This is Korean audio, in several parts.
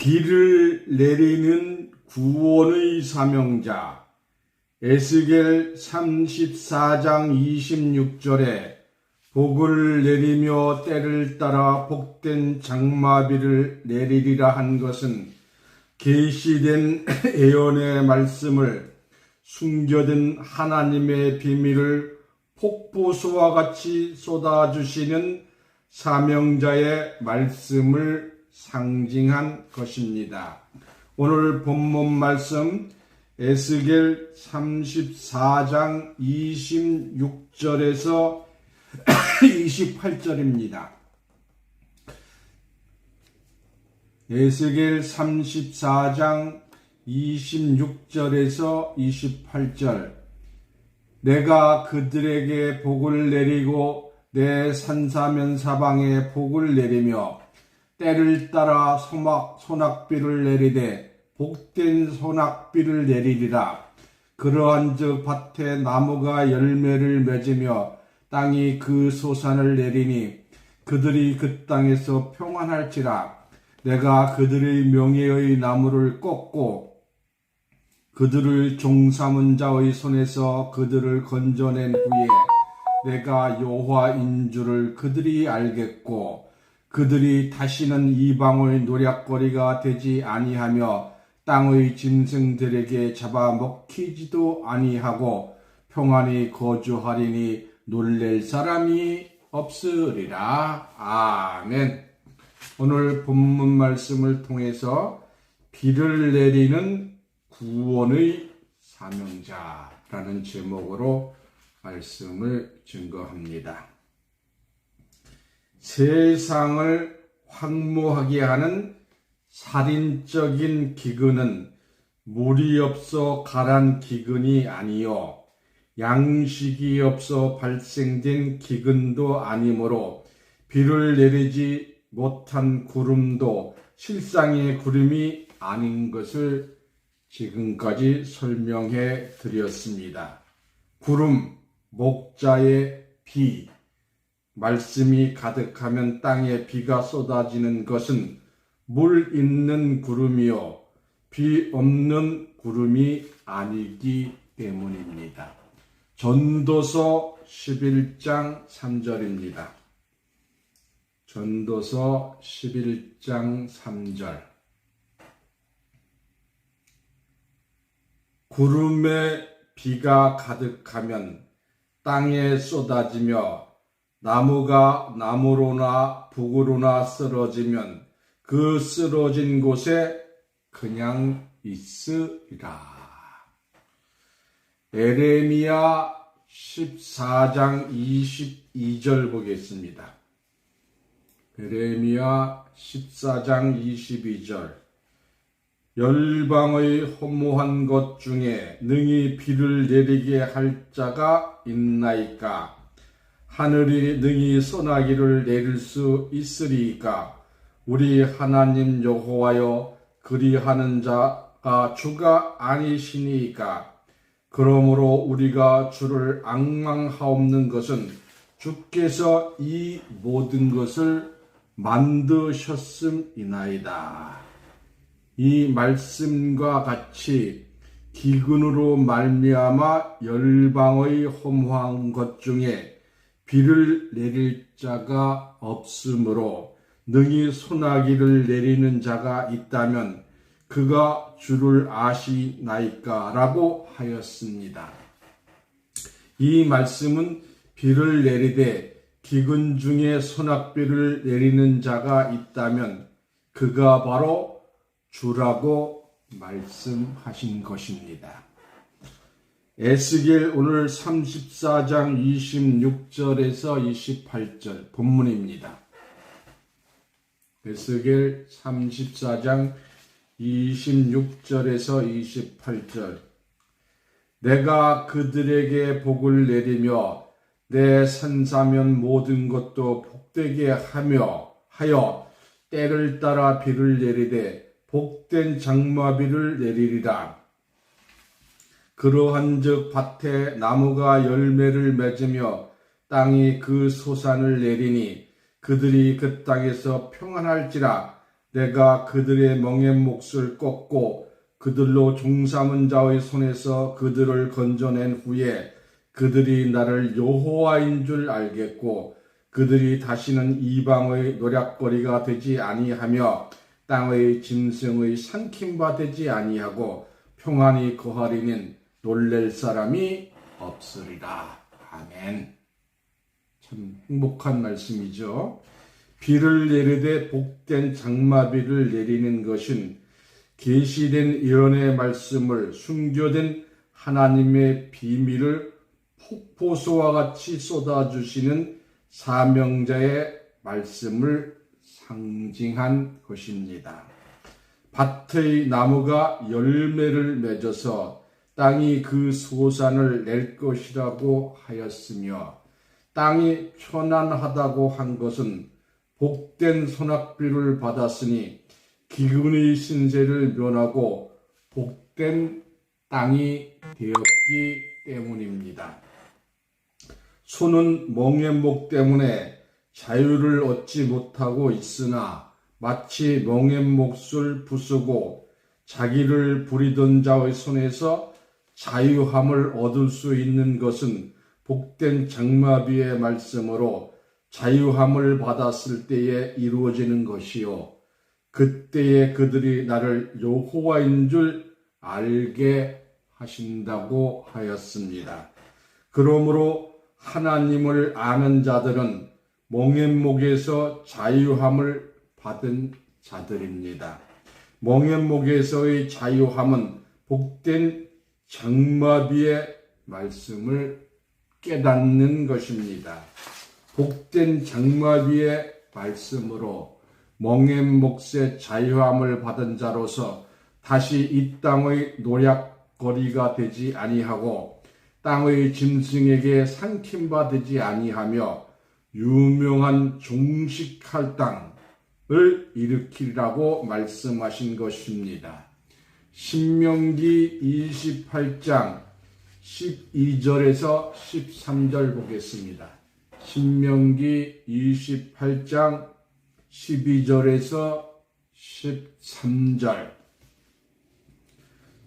비를 내리는 구원의 사명자. 에스겔 34장 26절에 복을 내리며 때를 따라 복된 장마비를 내리리라 한 것은 계시된 예언의 말씀을 숨겨둔 하나님의 비밀을 폭포수와 같이 쏟아주시는 사명자의 말씀을 상징한 것입니다. 오늘 본문 말씀 에스겔 34장 26절에서 28절입니다. 에스겔 34장 26절에서 28절. 내가 그들에게 복을 내리고 내 산사면 사방에 복을 내리며 때를 따라 소낙비를 내리되 복된 소낙비를 내리리라. 그러한즉 밭에 나무가 열매를 맺으며 땅이 그 소산을 내리니 그들이 그 땅에서 평안할지라. 내가 그들의 명예의 나무를 꺾고 그들을 종삼은 자의 손에서 그들을 건져낸 후에 내가 여호와인 줄을 그들이 알겠고 그들이 다시는 이방의 노략거리가 되지 아니하며 땅의 짐승들에게 잡아먹히지도 아니하고 평안히 거주하리니 놀랄 사람이 없으리라. 아멘. 오늘 본문 말씀을 통해서 비를 내리는 구원의 사명자라는 제목으로 말씀을 증거합니다. 세상을 황무하게 하는 살인적인 기근은 물이 없어 가란 기근이 아니요 양식이 없어 발생된 기근도 아니므로 비를 내리지 못한 구름도 실상의 구름이 아닌 것을 지금까지 설명해 드렸습니다. 구름, 목자의 비, 말씀이 가득하면 땅에 비가 쏟아지는 것은 물 있는 구름이요 비 없는 구름이 아니기 때문입니다. 전도서 11장 3절입니다. 전도서 11장 3절. 구름에 비가 가득하면 땅에 쏟아지며 나무가 나무로나 북으로나 쓰러지면 그 쓰러진 곳에 그냥 있으리라. 에레미야 14장 22절 보겠습니다. 에레미야 14장 22절. 열방의 허무한 것 중에 능히 비를 내리게 할 자가 있나이까? 하늘이 능히 소나기를 내릴 수 있으리이까? 우리 하나님 여호와여, 그리하는 자가 주가 아니시니이까? 그러므로 우리가 주를 앙망하옵는 것은 주께서 이 모든 것을 만드셨음이나이다. 이 말씀과 같이 기근으로 말미암아 열방의 허무한 것 중에 비를 내릴 자가 없으므로 능히 소나기를 내리는 자가 있다면 그가 주를 아시나이까? 라고 하였습니다. 이 말씀은 비를 내리되 기근 중에 소낙비를 내리는 자가 있다면 그가 바로 주라고 말씀하신 것입니다. 에스겔 오늘 34장 26절에서 28절 본문입니다. 에스겔 34장 26절에서 28절. 내가 그들에게 복을 내리며 내 산사면 모든 것도 복되게 하여 때를 따라 비를 내리되 복된 장마비를 내리리라. 그러한즉 밭에 나무가 열매를 맺으며 땅이 그 소산을 내리니 그들이 그 땅에서 평안할지라. 내가 그들의 멍에 몫을 꺾고 그들로 종삼은 자의 손에서 그들을 건져낸 후에 그들이 나를 여호와인 줄 알겠고 그들이 다시는 이방의 노략거리가 되지 아니하며 땅의 짐승의 삼킴바 되지 아니하고 평안히 거하리는 놀랄 사람이 없으리라. 아멘. 참 행복한 말씀이죠. 비를 내리되 복된 장마비를 내리는 것은 계시된 예언의 말씀을 숨겨진 하나님의 비밀을 폭포수와 같이 쏟아주시는 사명자의 말씀을 상징한 것입니다. 밭의 나무가 열매를 맺어서 땅이 그 소산을 낼 것이라고 하였으며 땅이 편안하다고 한 것은 복된 소낙비를 받았으니 기근의 신세를 면하고 복된 땅이 되었기 때문입니다. 소는 멍에목 때문에 자유를 얻지 못하고 있으나 마치 멍에목을 부수고 자기를 부리던 자의 손에서 자유함을 얻을 수 있는 것은 복된 장마비의 말씀으로 자유함을 받았을 때에 이루어지는 것이요 그때에 그들이 나를 여호와인 줄 알게 하신다고 하였습니다. 그러므로 하나님을 아는 자들은 멍에목에서 자유함을 받은 자들입니다. 멍에목에서의 자유함은 복된 장마비의 말씀을 깨닫는 것입니다. 복된 장마비의 말씀으로 멍에목의 자유함을 받은 자로서 다시 이 땅의 노략거리가 되지 아니하고 땅의 짐승에게 삼킴바 되지 아니하며 유명한 종식할 땅을 일으키라고 말씀하신 것입니다. 신명기 28장 12절에서 13절 보겠습니다. 신명기 28장 12절에서 13절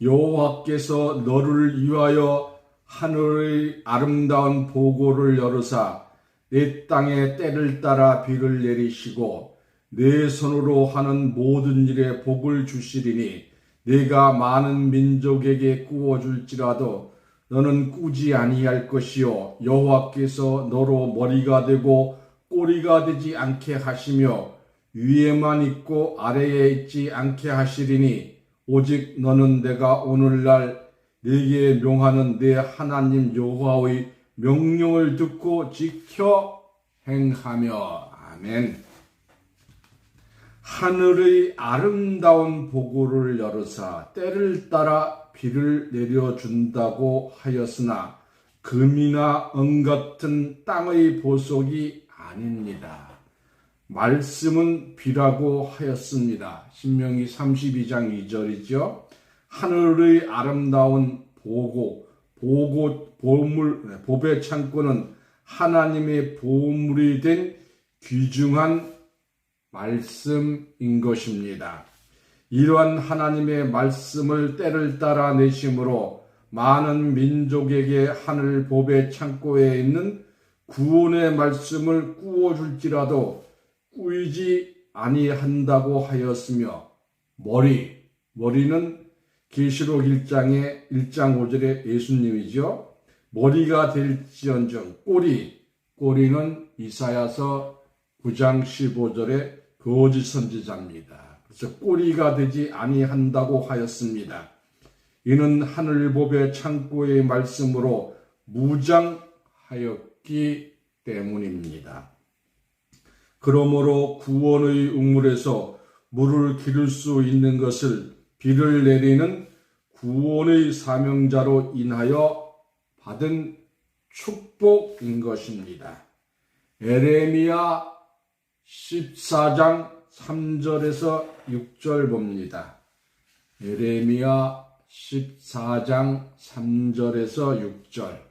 여호와께서 너를 위하여 하늘의 아름다운 보고를 열으사 내 땅에 때를 따라 비를 내리시고 내 손으로 하는 모든 일에 복을 주시리니 내가 많은 민족에게 꾸어줄지라도 너는 꾸지 아니할 것이요 여호와께서 너로 머리가 되고 꼬리가 되지 않게 하시며 위에만 있고 아래에 있지 않게 하시리니 오직 너는 내가 오늘날 네게 명하는 내 하나님 여호와의 명령을 듣고 지켜 행하며 아멘. 하늘의 아름다운 보고를 열으사 때를 따라 비를 내려준다고 하였으나 금이나 은 같은 땅의 보석이 아닙니다. 말씀은 비라고 하였습니다. 신명기 32장 2절이죠. 하늘의 아름다운 보배 창고는 하나님의 보물이 된 귀중한 말씀인 것입니다. 이러한 하나님의 말씀을 때를 따라 내심으로 많은 민족에게 하늘 보배 창고에 있는 구원의 말씀을 꾸어줄지라도 꾸이지 아니한다고 하였으며 머리는 계시록 1장 5절의 예수님이죠. 머리가 될지언정 꼬리는 이사야서 9장 15절의 거짓 선지자입니다. 그래서 꼬리가 되지 아니한다고 하였습니다. 이는 하늘보배 창고의 말씀으로 무장하였기 때문입니다. 그러므로 구원의 우물에서 물을 기를 수 있는 것을 비를 내리는 구원의 사명자로 인하여 받은 축복인 것입니다. 에레미야 14장 3절에서 6절 봅니다. 에레미야 14장 3절에서 6절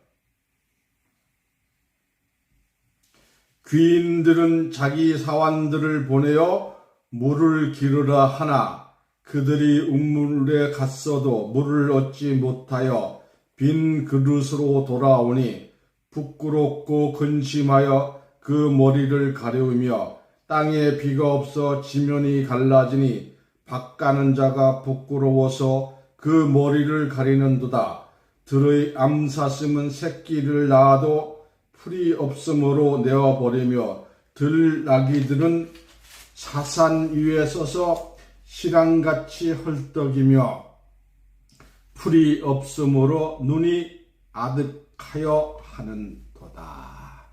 귀인들은 자기 사환들을 보내어 물을 기르라 하나 그들이 우물에 갔어도 물을 얻지 못하여 빈 그릇으로 돌아오니 부끄럽고 근심하여 그 머리를 가려우며 땅에 비가 없어 지면이 갈라지니 밭가는 자가 부끄러워서 그 머리를 가리는도다. 들의 암사슴은 새끼를 낳아도 풀이 없으므로 내어버리며 들나귀들은 사산 위에 서서 시랑같이 헐떡이며 풀이 없으므로 눈이 아득하여 하는도다.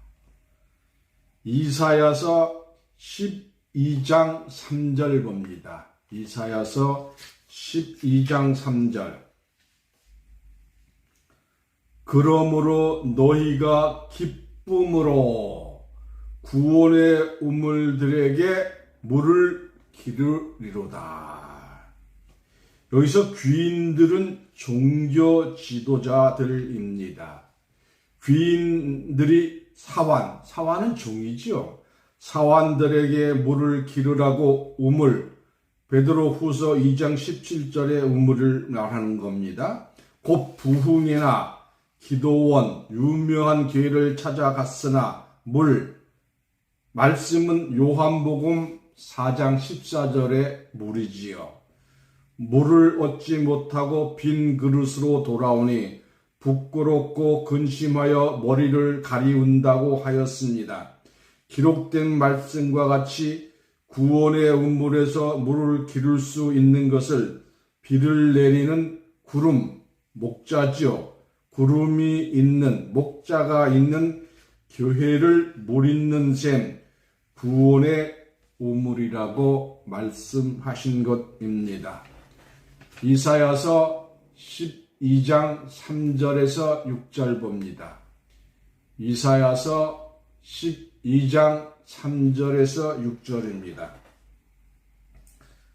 이사야서 12장 3절 봅니다. 이사야서 12장 3절. 그러므로 너희가 기쁨으로 구원의 우물들에게 물을 기르리로다. 여기서 귀인들은 종교 지도자들입니다. 귀인들이 사환은 종이지요. 사환들에게 물을 기르라고 우물, 베드로후서 2장 17절의 우물을 말하는 겁니다. 곧 부흥이나 기도원, 유명한 교회를 찾아갔으나 말씀은 요한복음 4장 14절의 물이지요. 물을 얻지 못하고 빈 그릇으로 돌아오니 부끄럽고 근심하여 머리를 가리운다고 하였습니다. 기록된 말씀과 같이 구원의 우물에서 물을 기를 수 있는 것을 비를 내리는 구름, 목자지요. 구름이 있는, 목자가 있는 교회를 물 있는 셈, 구원의 우물이라고 말씀하신 것입니다. 이사야서 12장 3절에서 6절 봅니다. 이사야서 12장 3절에서 6절입니다.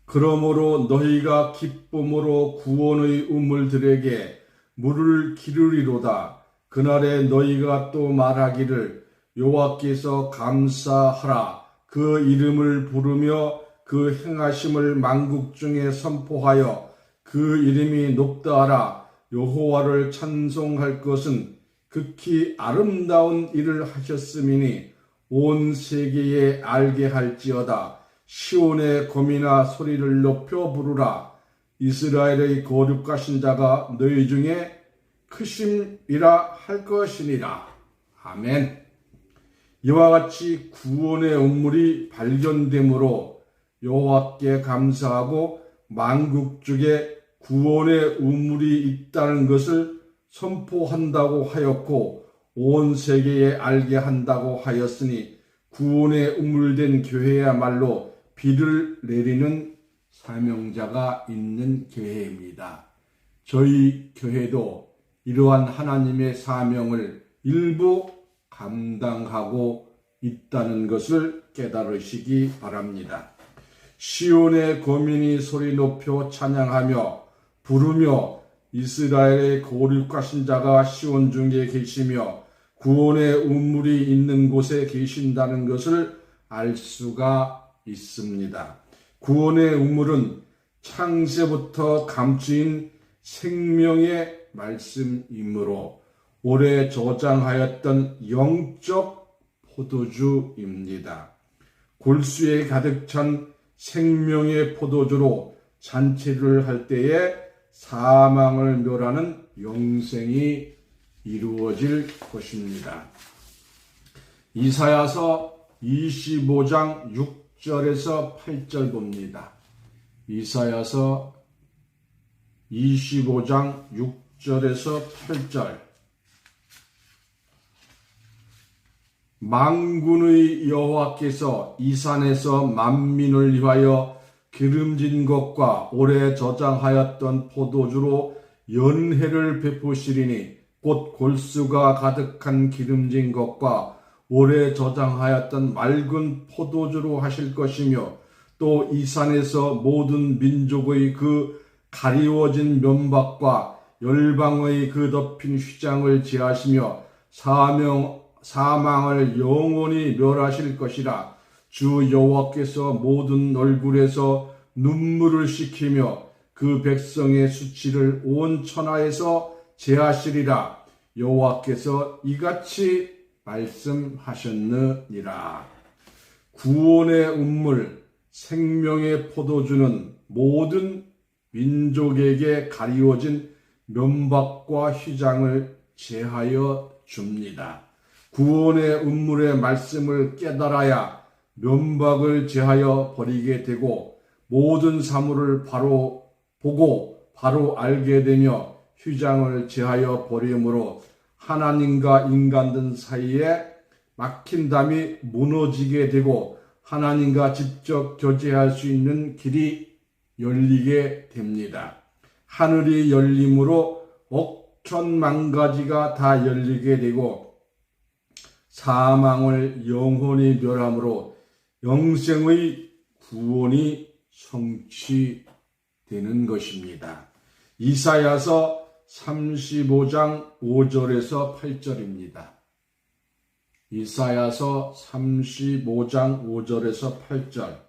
그러므로 너희가 기쁨으로 구원의 우물들에게 물을 기르리로다. 그날에 너희가 또 말하기를 여호와께서 감사하라. 그 이름을 부르며 그 행하심을 만국 중에 선포하여 그 이름이 높다 하라. 여호와를 찬송할 것은 극히 아름다운 일을 하셨음이니 온 세계에 알게 할지어다. 시온의 검이나 소리를 높여 부르라. 이스라엘의 거룩하신 자가 너희 중에 크심이라 할 것이니라. 아멘. 이와 같이 구원의 우물이 발견되므로 여호와께 감사하고 만국 중에 구원의 우물이 있다는 것을 선포한다고 하였고 온 세계에 알게 한다고 하였으니 구원의 우물된 교회야말로 비를 내리는 사명자가 있는 교회입니다. 저희 교회도 이러한 하나님의 사명을 일부 감당하고 있다는 것을 깨달으시기 바랍니다. 시온의 거민이 소리 높여 찬양하며 부르며 이스라엘의 거룩하신 자가 시온 중에 계시며 구원의 우물이 있는 곳에 계신다는 것을 알 수가 있습니다. 구원의 우물은 창세부터 감추인 생명의 말씀이므로 오래 저장하였던 영적 포도주입니다. 골수에 가득 찬 생명의 포도주로 잔치를 할 때에 사망을 멸하는 영생이 이루어질 것입니다. 이사야서 25장 6절에서 8절 봅니다. 이사야서 25장 6절에서 8절. 만군의 여호와께서 이 산에서 만민을 위하여 기름진 것과 오래 저장하였던 포도주로 연회를 베푸시리니 곧 골수가 가득한 기름진 것과 오래 저장하였던 맑은 포도주로 하실 것이며 또 이 산에서 모든 민족의 그 가리워진 면박과 열방의 그 덮인 휘장을 제하시며 사망을 영원히 멸하실 것이라. 주 여호와께서 모든 얼굴에서 눈물을 씻기며 그 백성의 수치를 온 천하에서 제하시리라. 여호와께서 이같이 말씀하셨느니라. 구원의 운물, 생명의 포도주는 모든 민족에게 가리워진 면박과 휘장을 제하여 줍니다. 구원의 운물의 말씀을 깨달아야 면박을 제하여 버리게 되고 모든 사물을 바로 보고 바로 알게 되며 휘장을 제하여 버림으로 하나님과 인간들 사이에 막힌 담이 무너지게 되고 하나님과 직접 교제할 수 있는 길이 열리게 됩니다. 하늘이 열림으로 억천만 가지가 다 열리게 되고 사망을 영원히 멸함으로 영생의 구원이 성취되는 것입니다. 이사야서 35장 5절에서 8절입니다. 이사야서 35장 5절에서 8절.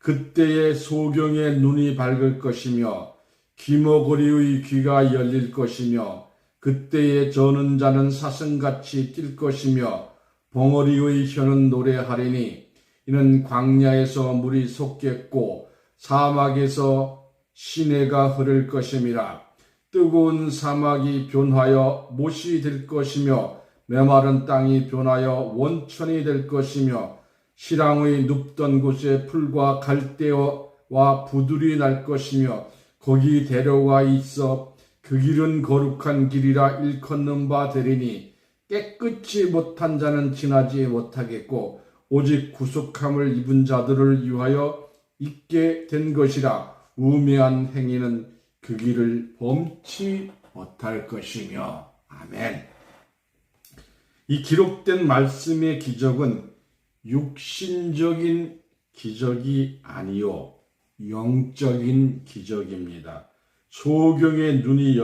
그때의 소경의 눈이 밝을 것이며 귀머거리의 귀가 열릴 것이며 그때의 저는 자는 사슴같이 뛸 것이며 벙어리의 혀는 노래하리니 이는 광야에서 물이 솟겠고 사막에서 시내가 흐를 것임이라. 뜨거운 사막이 변하여 못이 될 것이며 메마른 땅이 변하여 원천이 될 것이며 시랑의 눕던 곳에 풀과 갈대와 부들이 날 것이며 거기 대로가 있어 그 길은 거룩한 길이라 일컫는 바 되리니 깨끗이 못한 자는 지나지 못하겠고 오직 구속함을 입은 자들을 위하여 있게 된 것이라. 우매한 행위는 그 길을 범치 못할 것이며. 아멘. 이 기록된 말씀의 기적은 육신적인 기적이 아니요 영적인 기적입니다. 소경의 눈이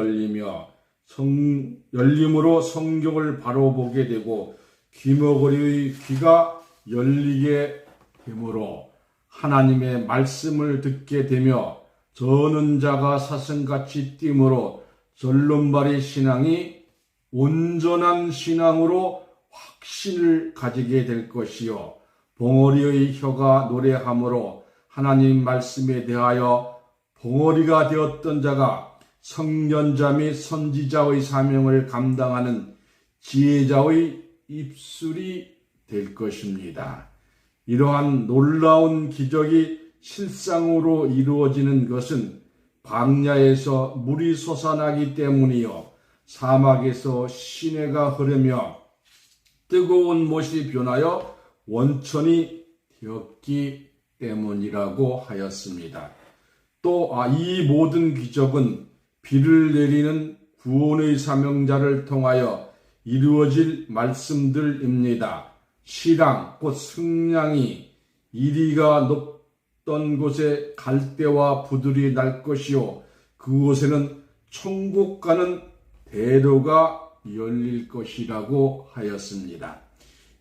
열림으로 성경을 바로 보게 되고 귀머거리의 귀가 열리게 되므로 하나님의 말씀을 듣게 되며 저는 자가 사슴같이 띠므로 절름발이 신앙이 온전한 신앙으로 확신을 가지게 될 것이요 벙어리의 혀가 노래하므로 하나님 말씀에 대하여 벙어리가 되었던 자가 성년자 및 선지자의 사명을 감당하는 지혜자의 입술이 될 것입니다. 이러한 놀라운 기적이 실상으로 이루어지는 것은 광야에서 물이 솟아나기 때문이요 사막에서 시내가 흐르며 뜨거운 못이 변하여 원천이 되었기 때문이라고 하였습니다. 또 이 모든 기적은 비를 내리는 구원의 사명자를 통하여 이루어질 말씀들입니다. 시랑 곧 승냥이 이리가 높던 곳에 갈대와 부들이 날 것이요 그곳에는 천국 가는 대로가 열릴 것이라고 하였습니다.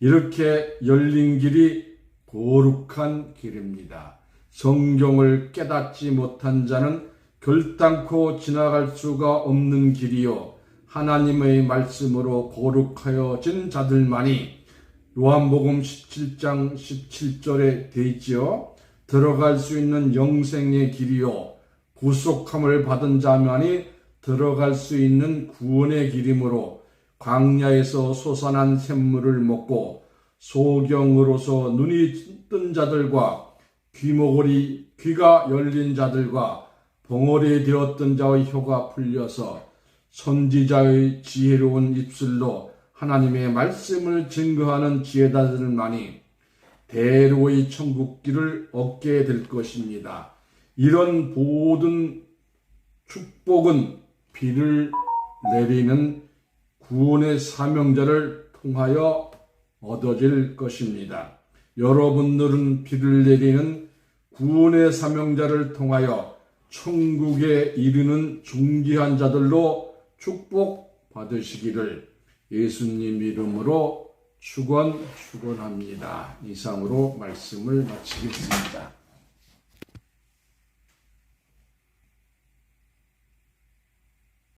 이렇게 열린 길이 거룩한 길입니다. 성경을 깨닫지 못한 자는 결단코 지나갈 수가 없는 길이요 하나님의 말씀으로 거룩하여진 자들만이 요한복음 17장 17절에 되어 있지요. 들어갈 수 있는 영생의 길이요 구속함을 받은 자만이 들어갈 수 있는 구원의 길이므로 광야에서 솟아난 샘물을 먹고 소경으로서 눈이 뜬 자들과 귀가 열린 자들과 벙어리 되었던 자의 혀가 풀려서 선지자의 지혜로운 입술로 하나님의 말씀을 증거하는 지혜자들만이 대로의 천국길을 얻게 될 것입니다. 이런 모든 축복은 비를 내리는 구원의 사명자를 통하여 얻어질 것입니다. 여러분들은 비를 내리는 구원의 사명자를 통하여 천국에 이르는 존귀한 자들로 축복받으시기를 예수님 이름으로 축원합니다. 이상으로 말씀을 마치겠습니다.